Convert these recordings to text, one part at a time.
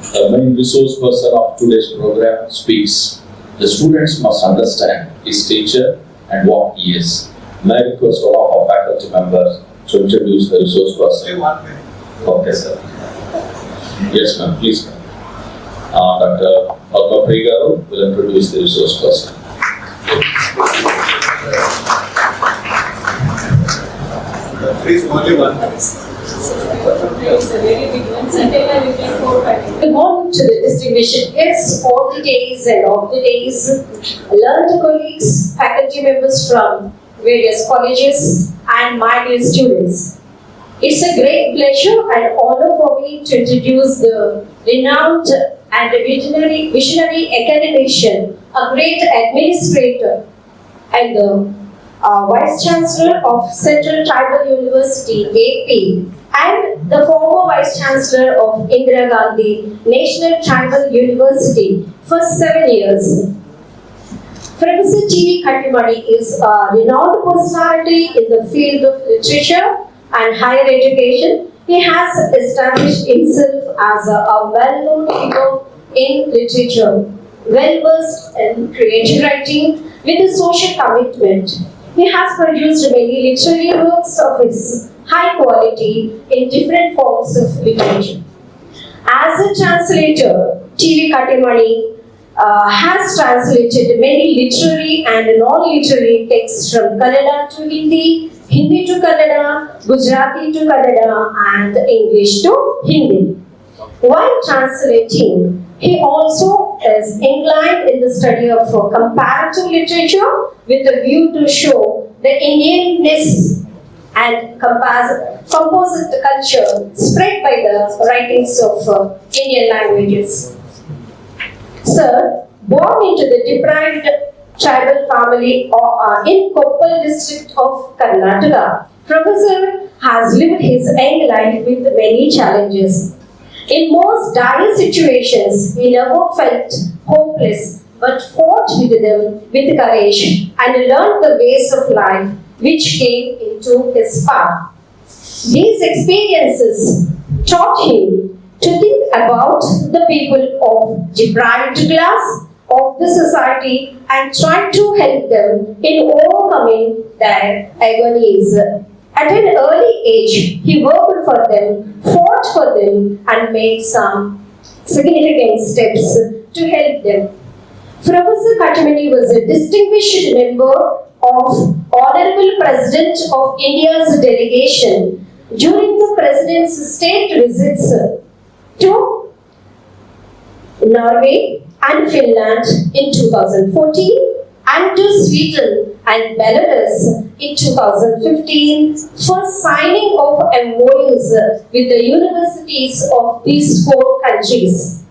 The main resource person of today's program speaks. The students must understand his teacher and what he is. May I request all of our faculty members to introduce the resource person? Okay, sir. Yes, ma'am, please. Dr. Padma Garu will introduce the resource person. Please, only one. Good morning to the distinguished guests, all the days and all the days, learned colleagues, faculty members from various colleges, and my dear students. It's a great pleasure and honor for me to introduce the renowned and visionary academician, a great administrator, and the Vice Chancellor of Central Tribal University, AP, and the former Vice Chancellor of Indira Gandhi National Tribal University for 7 years. Professor T.V. Kattimani is a renowned personality in the field of literature and higher education. He has established himself as a well-known figure in literature, well-versed in creative writing with a social commitment. He has produced many literary works of his high quality in different forms of literature. As a translator, T.V. Kattimani has translated many literary and non-literary texts from Kannada to Hindi, Hindi to Kannada, Gujarati to Kannada, and English to Hindi. While translating, he also is inclined in the study of comparative literature with a view to show the Indianness and composite culture spread by the writings of Indian languages. Sir, born into the deprived tribal family in Koppal district of Karnataka, Professor has lived his young life with many challenges. In most dire situations, he never felt hopeless but fought with them with courage and learned the ways of life which came into his path. These experiences taught him to think about the people of deprived class of the society and try to help them in overcoming their agonies. At an early age, he worked for them, fought for them, and made some significant steps to help them. Professor Kattimani was a distinguished member of Honorable President of India's delegation during the President's state visits to Norway and Finland in 2014 and to Sweden and Belarus in 2015 for signing of MOUs with the universities of these 4 countries.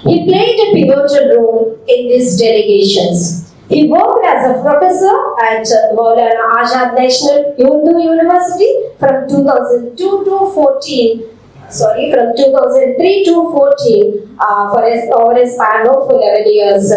He played a pivotal role in these delegations. He worked as a professor at Maulana Azad National Urdu University from 2003 to 14 over a span of 11 years.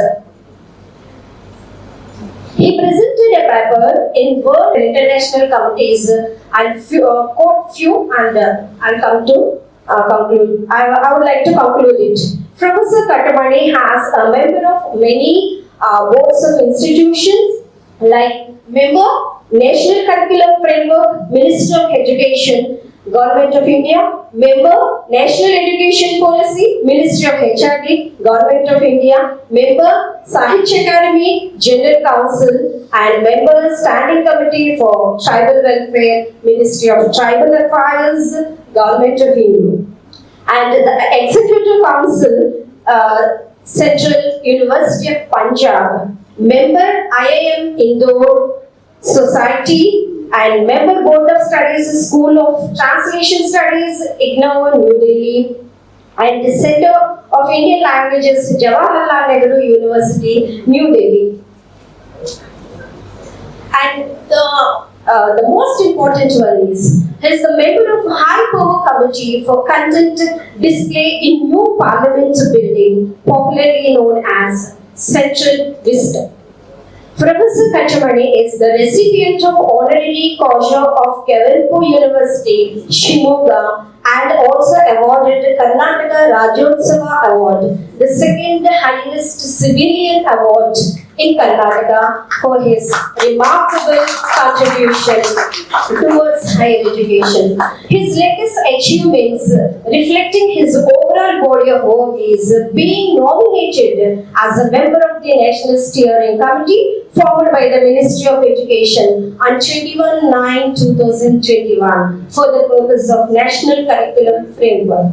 He presented a paper in World International Committees and quote few and I'll come to conclude. I would like to conclude it. Professor Kattimani has a member of many boards of institutions like member, National Curriculum Framework, Minister of Education, Government of India, member, National Education Policy, Ministry of HRD, Government of India, member, Sahitya Academy, General Council, and member, Standing Committee for Tribal Welfare, Ministry of Tribal Affairs, Government of India, and the Executive Council, Central University of Punjab, member, IIM Indore Society, and member Board of Studies, School of Translation Studies, IGNOU, New Delhi, and the Center of Indian Languages, Jawaharlal Nehru University, New Delhi. And the most important one is, he is the member of High Power Committee for Content Display in New Parliament Building, popularly known as Central Vista. Professor Kattimani is the recipient of honorary causa of Kevalpur University, Shimoga, and also awarded the Karnataka Rajyotsava Award, the second highest civilian award in Karnataka for his remarkable contribution towards higher education. His latest achievements reflecting his overall body of work is being nominated as a member of the National Steering Committee formed by the Ministry of Education on 21/9/2021 for the purpose of National Curriculum Framework.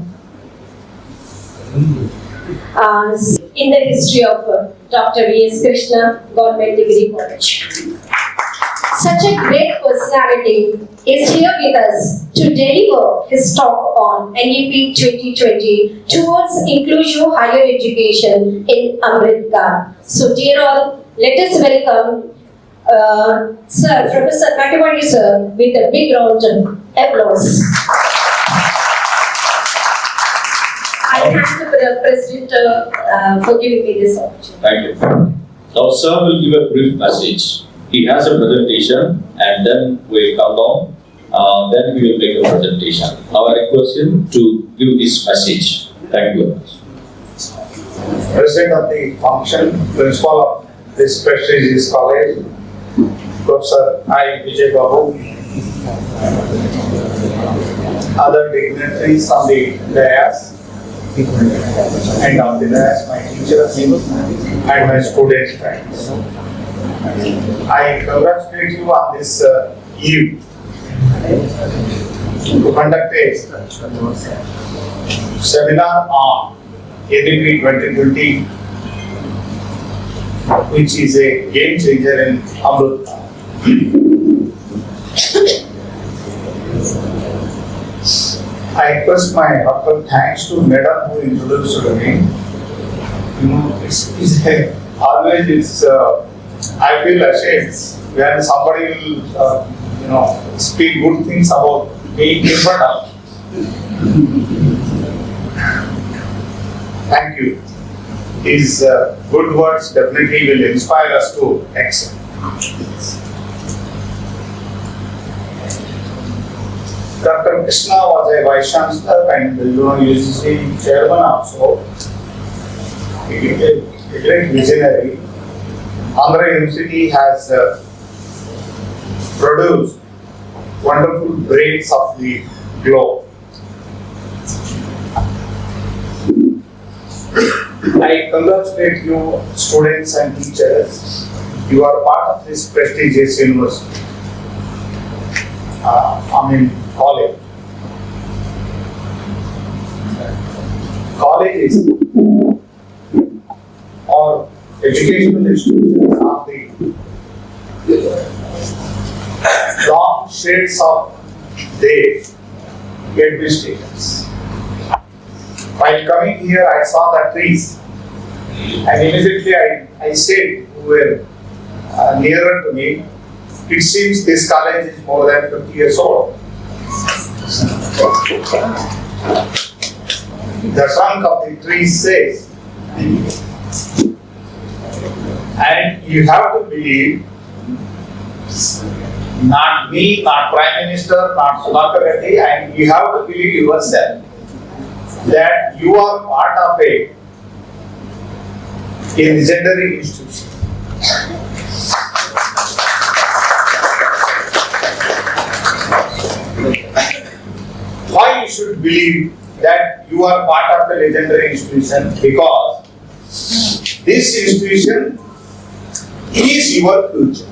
In the history of Dr. V.S. Krishna, Government Degree College. Such a great personality is here with us to deliver his talk on NEP 2020 towards inclusive higher education in Amritkar. So dear all, let us welcome Sir, Professor Kattimani sir with a big round of applause. I thank the President for giving me this opportunity. Thank you. Now, sir will give a brief message. He has a presentation, and then we come down. Then we will make a presentation. Now, I request him to give this message. Thank you. President of the function, principal of this prestigious college, Professor I. Vijay Babu, other dignitaries on the dais, and on the dais, my teachers and my student friends. I congratulate you on this eve to conduct a seminar on NEP 2020, which is a game changer in Amritkar. I express my heartfelt thanks to Madam who introduced me. You know, always I feel ashamed when somebody will speak good things about me in front of. Thank you. His good words definitely will inspire us to excel. Dr. Krishna was a Vice Chancellor and UCC Chairman also. He is a great visionary. Andhra University has produced wonderful brains of the globe. I congratulate you, students and teachers. You are part of this prestigious university. College. Colleges or educational institutions are the long shades of day administrators. While coming here, I saw the trees, and immediately I said, who were nearer to me, it seems this college is more than 50 years old. The trunk of the tree says, and you have to believe, not me, not Prime Minister, not Sudhakar Reddy, and you have to believe yourself that you are part of a legendary institution. Why you should believe that you are part of a legendary institution? Because this institution is your future.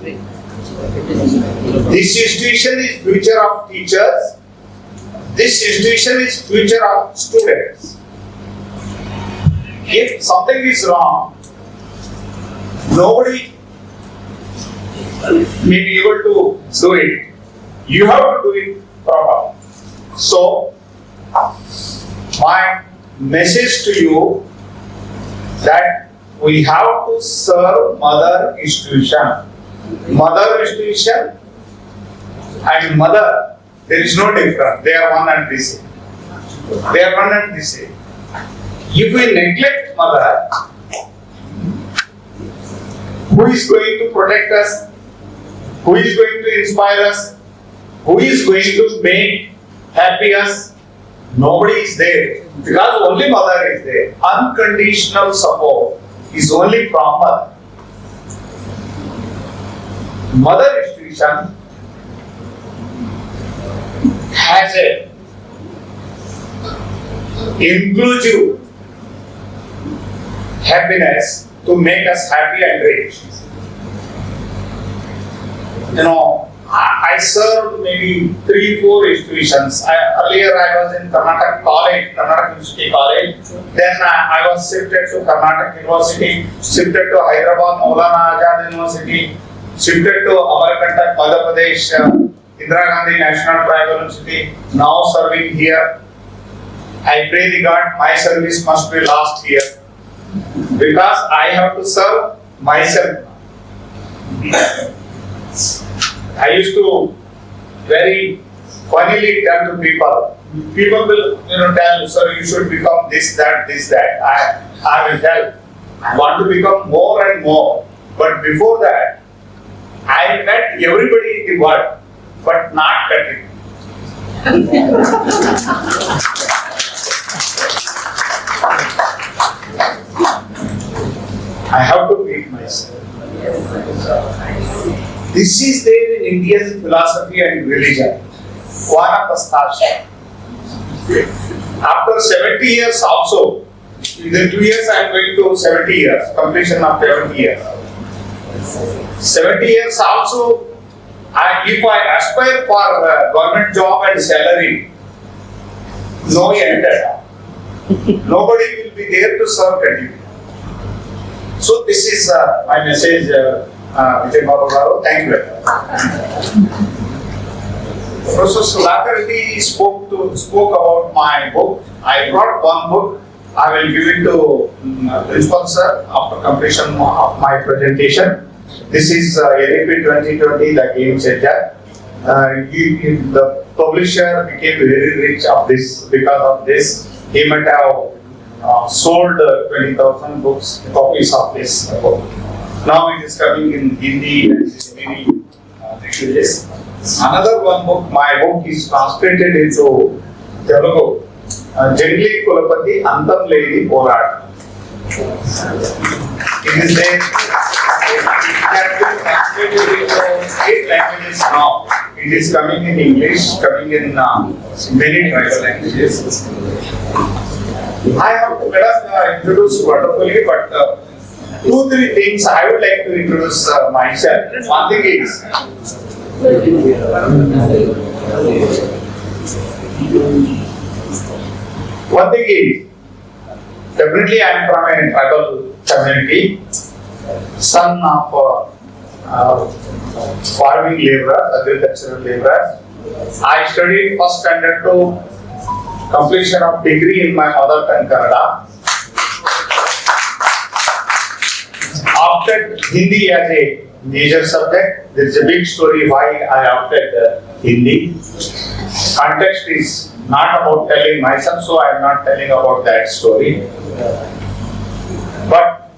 This institution is future of teachers. This institution is future of students. If something is wrong, nobody may be able to do it. You have to do it properly. So, my message to you that we have to serve mother institution. Mother institution and mother, there is no difference. They are one and the same. They are one and the same. If we neglect mother, who is going to protect us? Who is going to inspire us? Who is going to make happy us? Nobody is there because only mother is there. Unconditional support is only from mother. Mother institution has a inclusive happiness to make us happy and rich. I served maybe 3-4 institutions. Earlier I was in Karnataka College, Karnataka University College. Then I was shifted to Karnataka University, shifted to Hyderabad Maulana Azad University, shifted to Amarkantak, Madhya Pradesh, Indira Gandhi National Tribal University. Now serving here. I pray the God my service must be last here because I have to serve myself. I used to very funnily tell to people will tell, sir, you should become this, that. I will tell, I want to become more and more. But before that, I met everybody in the world, but not Kattimani. I have to meet myself. This is there in Indian philosophy and religion. Vanapastasya. After 70 years also, within 2 years I am going to 70 years, completion of 70 years. 70 years also, if I aspire for a government job and salary, no end at all. Nobody will be there to serve Kattimani. So this is my message, Vijay Babu Garu. Thank you very much. Professor Sudhakar Reddy spoke about my book. I brought one book. I will give it to Principal Sir after completion of my presentation. This is ADP 2020, the game changer. The publisher became very rich of this because of this. He might have sold 20,000 books, copies of this book. Now it is coming in Hindi and many languages. Another one book, my book is translated into Telugu. Jengli Kulapati Antam Ledi Porad. It is there. It has been translated into 8 languages now. It is coming in English, coming in many tribal languages. I have to introduce wonderfully, but 2-3 things I would like to introduce myself. One thing is, definitely I am from a tribal community, son of farming laborers, agricultural laborers. I studied first standard to completion of degree in my mother tongue Kannada. Opted Hindi as a major subject. There is a big story why I opted Hindi. Context is not about telling myself, so I am not telling about that story. But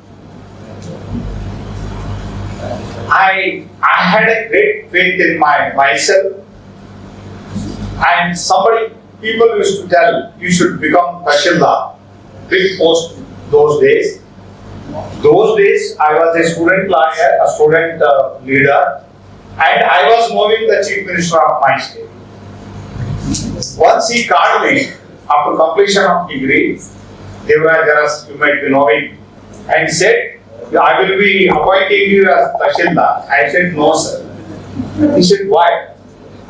I had a great faith in myself, and people used to tell you should become Tahsildar. Big post those days. Those days I was a student lawyer, a student leader, and I was moving the chief minister of my state. Once he called me after completion of degree, Devarajaras, you might be knowing, and said, I will be appointing you as Tahsildar. I said, no sir. He said, why?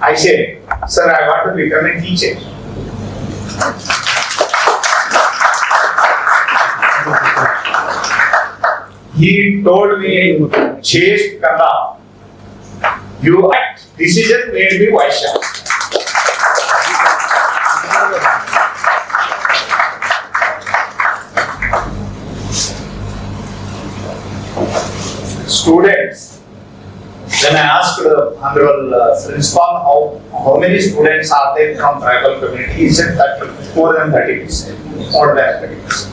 I said, sir, I want to become a teacher. He told me, chaste Kannada, you act, decision made me Vaishya. Students, then I asked the Honorable Principal how many students are there from tribal community. He said that more than 30%. More than 30%.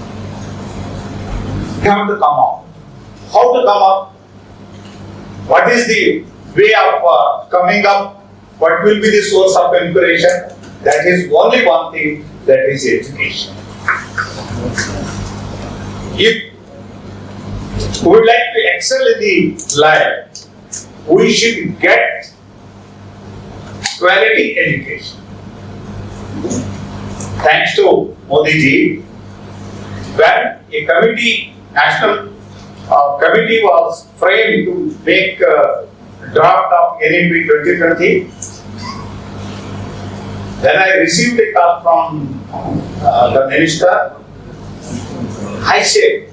You have to come up. How to come up? What is the way of coming up? What will be the source of inspiration? That is only one thing. that is education. If we would like to excel in the life, we should get quality education. Thanks to Modi ji, when a committee, national committee was framed to make a draft of NEP 2020, then I received a call from the minister. I said,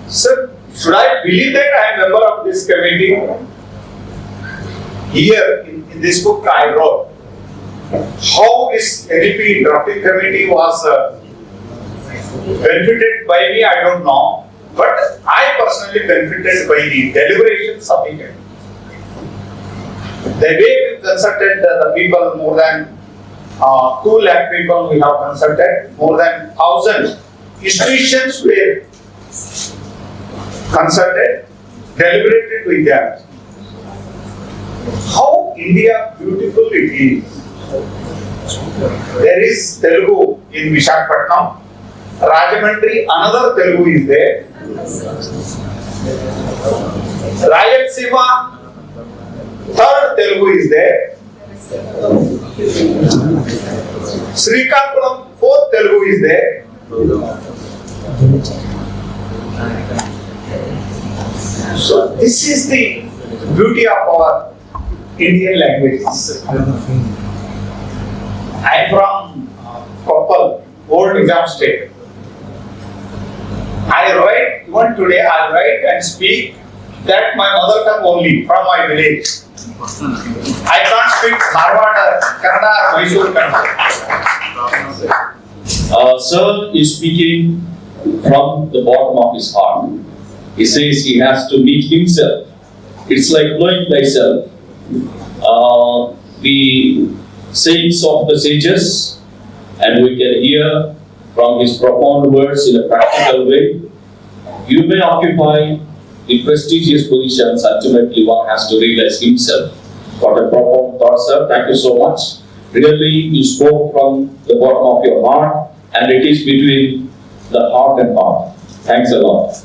sir, should I believe that I am a member of this committee? Here in this book I wrote how this NEP drafting committee was benefited by me, I don't know. But I personally benefited by the deliberations of the committee. The way we consulted the people, more than 2 lakh people we have consulted, more than 1,000 institutions were consulted, deliberated with them. How India beautiful it is. There is Telugu in Visakhapatnam, Rajahmundry, another Telugu is there. Rayalaseema, third Telugu is there. Srikakulam, fourth Telugu is there. So this is the beauty of our Indian languages. I am from Koppal, old exam state. I write, even today I write and speak that my mother tongue only from my village. I can't speak Marwada, Kannada, or Mysore Kannada. Sir is speaking from the bottom of his heart. He says he has to meet himself. It's like knowing thyself. The sayings of the sages, and we can hear from his profound words in a practical way. You may occupy the prestigious positions, ultimately one has to realize himself. What a profound thought, sir. Thank you so much. Really, you spoke from the bottom of your heart, and it is between the heart and heart. Thanks a lot.